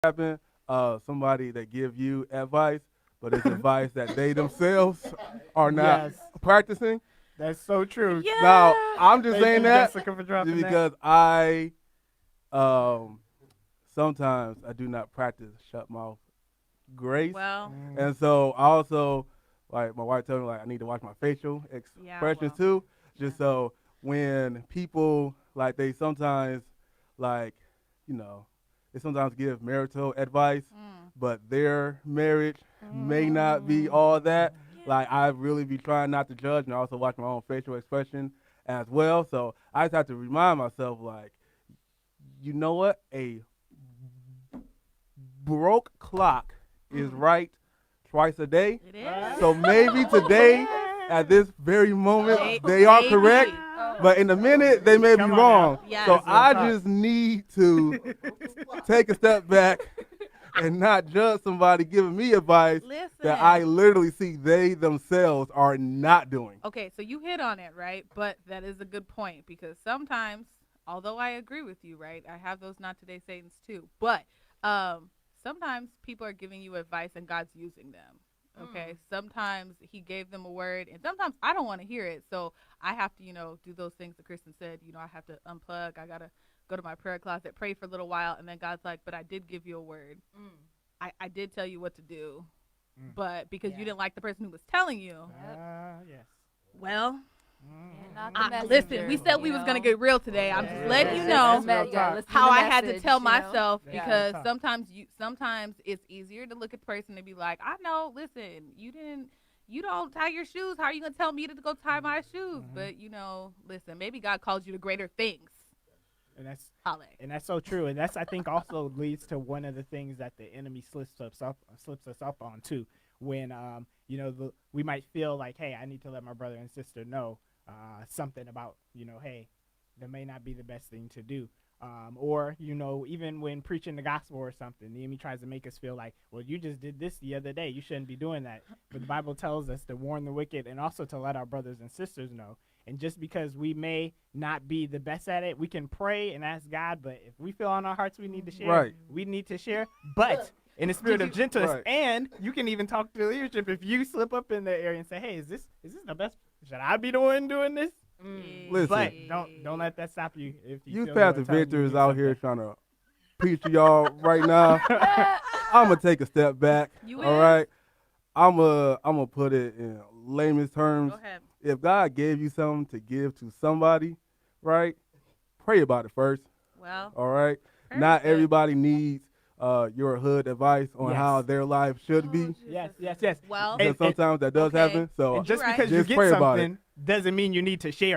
happen, somebody that give you advice, but it's advice that they themselves are not Yes, practicing. that's so true. Yeah. Now, I'm just Thank saying you, that Jessica, for dropping that. because I um, sometimes I do not practice shut mouth grace, Well, and so I also like my wife told me like I need to watch my facial yeah. expressions Well, too, yeah. just so when people like they sometimes like you know they sometimes give marital advice, but their marriage may not be all that. Like I really be trying not to judge and also watch my own facial expression as well. So I just have to remind myself like, you know what, a broke clock is right twice a day. It is. So maybe today, at this very moment, they are Maybe. correct. But in a minute, they may be Come on wrong. now. Yes. So That's what I I'm talking. just need to take a step back and not judge somebody giving me advice Listen. that I literally see they themselves are not doing. Okay, so you hit on it, right? But that is a good point because sometimes, although I agree with you, right? I have those not today Satans too. But sometimes people are giving you advice and God's using them. Okay, sometimes he gave them a word and sometimes I don't want to hear it. So I have to, do those things that Kristen said. I have to unplug. I got to go to my prayer closet, pray for a little while. And then God's like, but I did give you a word. I did tell you what to do. But because you didn't like the person who was telling you, Yes. well, Not the messenger, listen, we said we was going to get real today. I'm just letting you know That's how I had to tell myself Yeah, because tough. sometimes it's easier to look at the person and be like, I know, listen, you don't tie your shoes. How are you going to tell me to go tie my shoes? But, listen, maybe God called you to greater things. And that's Holly. and that's so true. And that's I think also leads to one of the things that the enemy slips us up on too. When we might feel like, hey, I need to let my brother and sister know something about hey, that may not be the best thing to do. Or even when preaching the gospel or something, the enemy tries to make us feel like, well, you just did this the other day, you shouldn't be doing that. But the Bible tells us to warn the wicked and also to let our brothers and sisters know. And just because we may not be the best at it, we can pray and ask God. But if we feel on our hearts we need to share, Right. we need to share. But in the spirit of gentleness, Right. and you can even talk to leadership if you slip up in the area and say, hey, is this the best? Should I be doing this? Listen. But don't let that stop you. If you Youth feel Pastor Lord telling you to Victor is do out here something. trying to preach to y'all right now. I'm gonna take a step back. You all is? right. I'm gonna put it in layman's terms. Go ahead. If God gave you something to give to somebody, right? Pray about it first. Well, All right. prayer is Not good. everybody needs your hood advice on Yes. how their life should be. Yes. Well, Because sometimes that does okay. happen. So And just Right. because you Just get pray about something doesn't mean you need to share